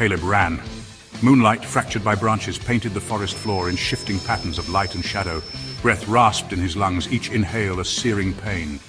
Caleb ran. Moonlight, fractured by branches, painted the forest floor in shifting patterns of light and shadow. Breath rasped in his lungs, each inhale a searing pain.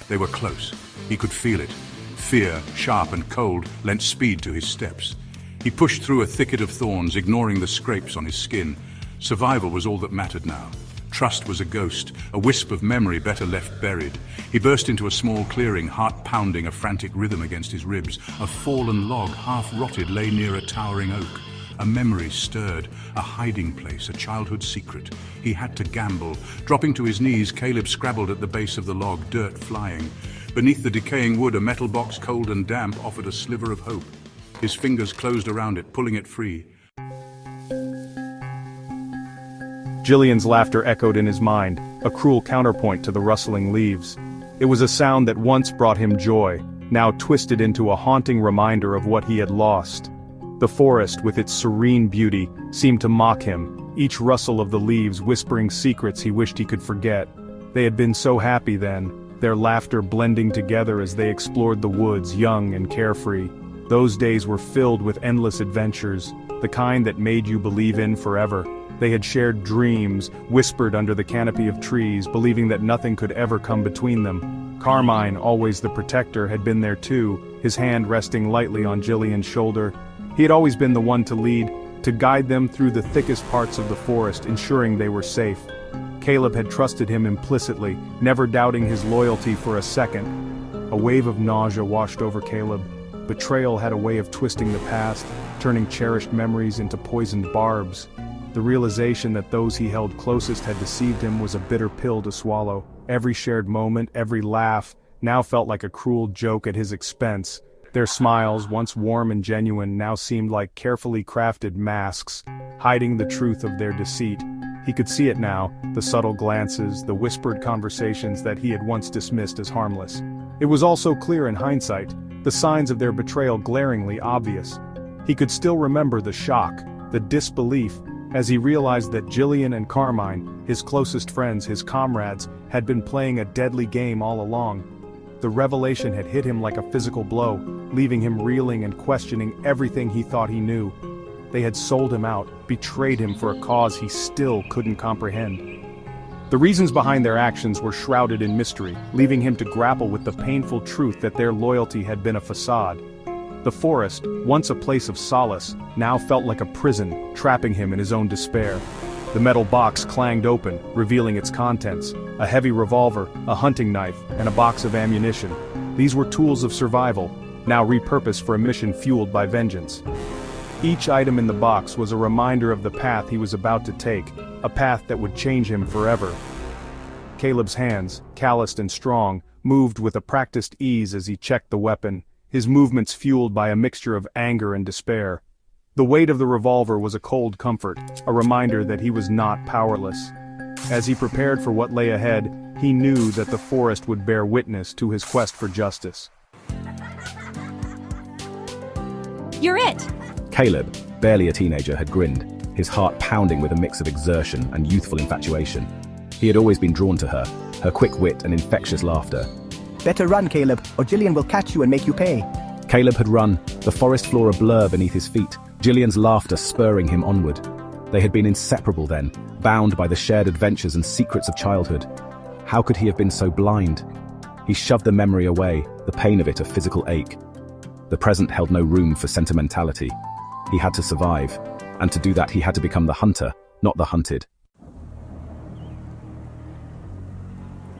They were close. He could feel it. Fear, sharp and cold, lent speed to his steps. He pushed through a thicket of thorns, ignoring the scrapes on his skin. Survival was all that mattered now. Trust was a ghost, a wisp of memory better left buried. He burst into a small clearing, heart pounding, a frantic rhythm against his ribs. A fallen log, half-rotted, lay near a towering oak. A memory stirred, a hiding place, a childhood secret. He had to gamble. Dropping to his knees, Caleb scrabbled at the base of the log, dirt flying. Beneath the decaying wood, a metal box, cold and damp, offered a sliver of hope. His fingers closed around it, pulling it free. Jillian's laughter echoed in his mind, a cruel counterpoint to the rustling leaves. It was a sound that once brought him joy, now twisted into a haunting reminder of what he had lost. The forest, with its serene beauty, seemed to mock him, each rustle of the leaves whispering secrets he wished he could forget. They had been so happy then, their laughter blending together as they explored the woods, young and carefree. Those days were filled with endless adventures, the kind that made you believe in forever. They had shared dreams, whispered under the canopy of trees, believing that nothing could ever come between them. Carmine, always the protector, had been there too, his hand resting lightly on Jillian's shoulder. He had always been the one to lead, to guide them through the thickest parts of the forest, ensuring they were safe. Caleb had trusted him implicitly, never doubting his loyalty for a second. A wave of nausea washed over Caleb. Betrayal had a way of twisting the past, turning cherished memories into poisoned barbs. The realization that those he held closest had deceived him was a bitter pill to swallow. Every shared moment, every laugh, now felt like a cruel joke at his expense. Their smiles, once warm and genuine, now seemed like carefully crafted masks, hiding the truth of their deceit. He could see it now, the subtle glances, the whispered conversations that he had once dismissed as harmless. It was all so clear in hindsight, the signs of their betrayal glaringly obvious. He could still remember the shock, the disbelief, as he realized that Jillian and Carmine, his closest friends, his comrades, had been playing a deadly game all along. The revelation had hit him like a physical blow, leaving him reeling and questioning everything he thought he knew. They had sold him out, betrayed him for a cause he still couldn't comprehend. The reasons behind their actions were shrouded in mystery, leaving him to grapple with the painful truth that their loyalty had been a facade. The forest, once a place of solace, now felt like a prison, trapping him in his own despair. The metal box clanged open, revealing its contents: a heavy revolver, a hunting knife, and a box of ammunition. These were tools of survival, now repurposed for a mission fueled by vengeance. Each item in the box was a reminder of the path he was about to take, a path that would change him forever. Caleb's hands, calloused and strong, moved with a practiced ease as he checked the weapon, his movements fueled by a mixture of anger and despair. The weight of the revolver was a cold comfort, a reminder that he was not powerless. As he prepared for what lay ahead, he knew that the forest would bear witness to his quest for justice. You're it! Caleb, barely a teenager, had grinned, his heart pounding with a mix of exertion and youthful infatuation. He had always been drawn to her quick wit and infectious laughter. Better run, Caleb, or Jillian will catch you and make you pay. Caleb had run, the forest floor a blur beneath his feet, Jillian's laughter spurring him onward. They had been inseparable then, bound by the shared adventures and secrets of childhood. How could he have been so blind? He shoved the memory away, the pain of it a physical ache. The present held no room for sentimentality. He had to survive, and to do that he had to become the hunter, not the hunted.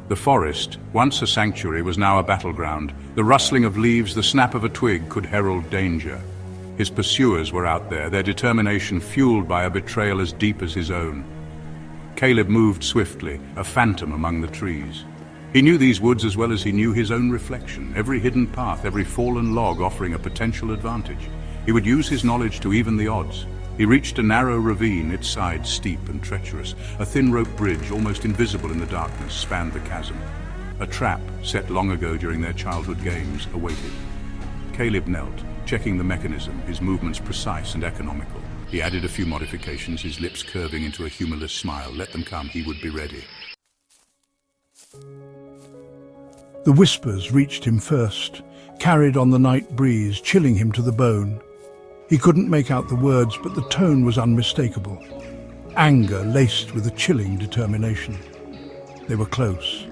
The forest, once a sanctuary, was now a battleground. The rustling of leaves, the snap of a twig could herald danger. His pursuers were out there, their determination fueled by a betrayal as deep as his own. Caleb moved swiftly, a phantom among the trees. He knew these woods as well as he knew his own reflection, every hidden path, every fallen log offering a potential advantage. He would use his knowledge to even the odds. He reached a narrow ravine, its sides steep and treacherous. A thin rope bridge, almost invisible in the darkness, spanned the chasm. A trap, set long ago during their childhood games, awaited. Caleb knelt, checking the mechanism, his movements precise and economical. He added a few modifications, his lips curving into a humorless smile. Let them come, he would be ready. The whispers reached him first, carried on the night breeze, chilling him to the bone. He couldn't make out the words, but the tone was unmistakable. Anger laced with a chilling determination. They were close,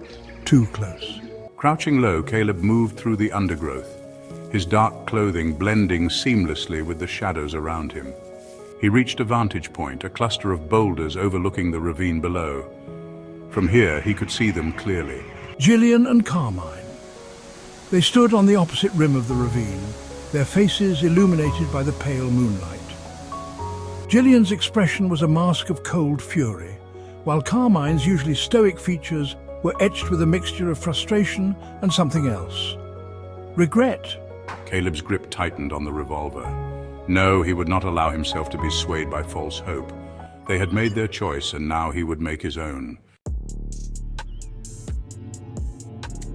too close. Crouching low, Caleb moved through the undergrowth, his dark clothing blending seamlessly with the shadows around him. He reached a vantage point, a cluster of boulders overlooking the ravine below. From here, he could see them clearly. Jillian and Carmine. They stood on the opposite rim of the ravine, their faces illuminated by the pale moonlight. Jillian's expression was a mask of cold fury, while Carmine's usually stoic features were etched with a mixture of frustration and something else. Regret. Caleb's grip tightened on the revolver. No, he would not allow himself to be swayed by false hope. They had made their choice, and now he would make his own.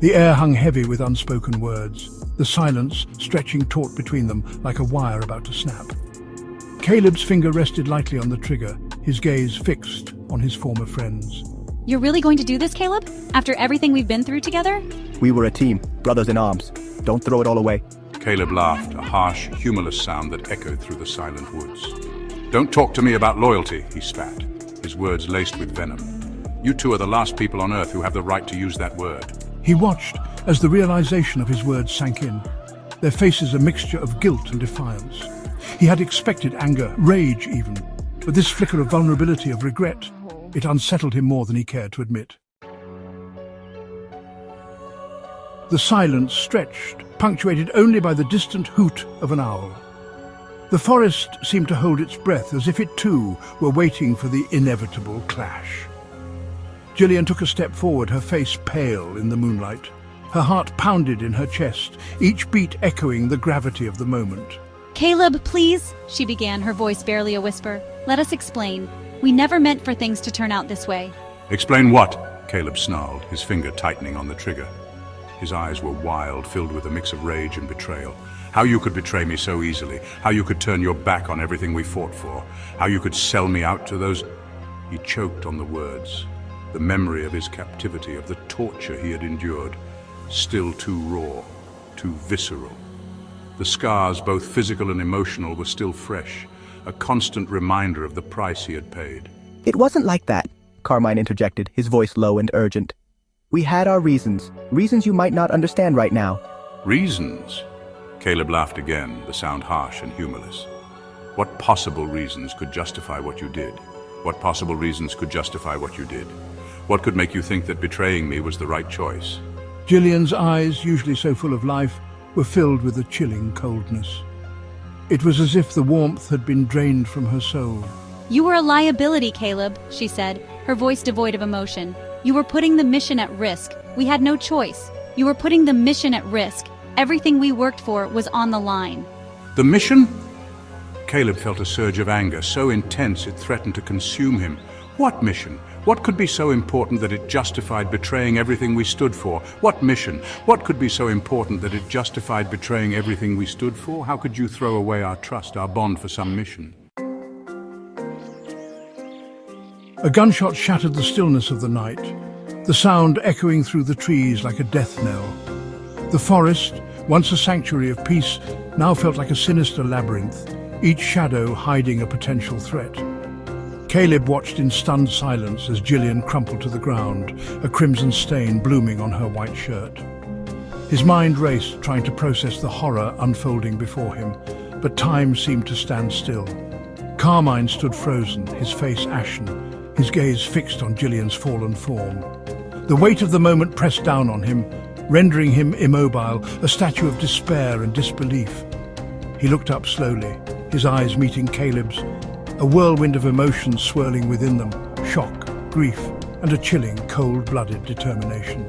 The air hung heavy with unspoken words, the silence stretching taut between them like a wire about to snap. Caleb's finger rested lightly on the trigger, his gaze fixed on his former friends. You're really going to do this, Caleb? After everything we've been through together? We were a team, brothers in arms. Don't throw it all away. Caleb laughed, a harsh, humorless sound that echoed through the silent woods. Don't talk to me about loyalty, he spat, his words laced with venom. You two are the last people on Earth who have the right to use that word. He watched as the realization of his words sank in, their faces a mixture of guilt and defiance. He had expected anger, rage even, but this flicker of vulnerability, of regret, it unsettled him more than he cared to admit. The silence stretched, punctuated only by the distant hoot of an owl. The forest seemed to hold its breath as if it too were waiting for the inevitable clash. Jillian took a step forward, her face pale in the moonlight. Her heart pounded in her chest, each beat echoing the gravity of the moment. Caleb, please, she began, her voice barely a whisper. Let us explain. We never meant for things to turn out this way. Explain what? Caleb snarled, his finger tightening on the trigger. His eyes were wild, filled with a mix of rage and betrayal. How you could betray me so easily, how you could turn your back on everything we fought for, how you could sell me out to those... He choked on the words. The memory of his captivity, of the torture he had endured, still too raw, too visceral. The scars, both physical and emotional, were still fresh, a constant reminder of the price he had paid. It wasn't like that, Carmine interjected, his voice low and urgent. We had our reasons you might not understand right now. Reasons? Caleb laughed again, the sound harsh and humorless. What possible reasons could justify what you did? What possible reasons could justify what you did? What could make you think that betraying me was the right choice? Jillian's eyes, usually so full of life, were filled with a chilling coldness. It was as if the warmth had been drained from her soul. You were a liability, Caleb, she said, her voice devoid of emotion. You were putting the mission at risk. We had no choice. You were putting the mission at risk. Everything we worked for was on the line. The mission? Caleb felt a surge of anger, so intense it threatened to consume him. What mission? What could be so important that it justified betraying everything we stood for? What mission? What could be so important that it justified betraying everything we stood for? How could you throw away our trust, our bond for some mission? A gunshot shattered the stillness of the night, the sound echoing through the trees like a death knell. The forest, once a sanctuary of peace, now felt like a sinister labyrinth, each shadow hiding a potential threat. Caleb watched in stunned silence as Jillian crumpled to the ground, a crimson stain blooming on her white shirt. His mind raced, trying to process the horror unfolding before him, but time seemed to stand still. Carmine stood frozen, his face ashen, his gaze fixed on Jillian's fallen form. The weight of the moment pressed down on him, rendering him immobile, a statue of despair and disbelief. He looked up slowly, his eyes meeting Caleb's, a whirlwind of emotions swirling within them, shock, grief, and a chilling, cold-blooded determination.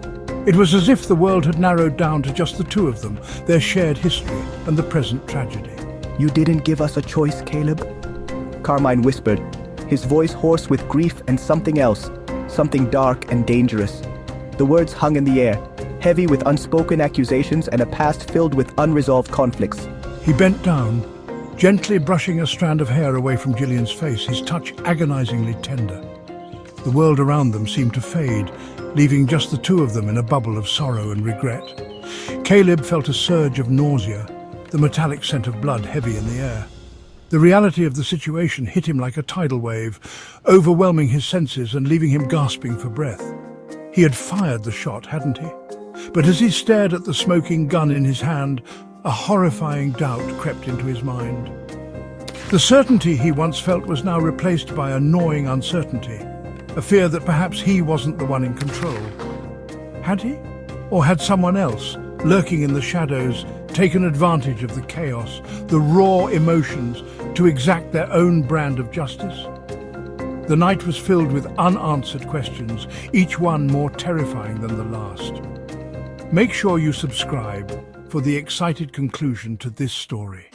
It was as if the world had narrowed down to just the two of them, their shared history and the present tragedy. You didn't give us a choice, Caleb? Carmine whispered, his voice hoarse with grief and something else, something dark and dangerous. The words hung in the air, heavy with unspoken accusations and a past filled with unresolved conflicts. He bent down, gently brushing a strand of hair away from Jillian's face, his touch agonizingly tender. The world around them seemed to fade, leaving just the two of them in a bubble of sorrow and regret. Caleb felt a surge of nausea, the metallic scent of blood heavy in the air. The reality of the situation hit him like a tidal wave, overwhelming his senses and leaving him gasping for breath. He had fired the shot, hadn't he? But as he stared at the smoking gun in his hand, a horrifying doubt crept into his mind. The certainty he once felt was now replaced by a gnawing uncertainty, a fear that perhaps he wasn't the one in control. Had he? Or had someone else, lurking in the shadows, taken advantage of the chaos, the raw emotions, to exact their own brand of justice? The night was filled with unanswered questions, each one more terrifying than the last. Make sure you subscribe for the excited conclusion to this story.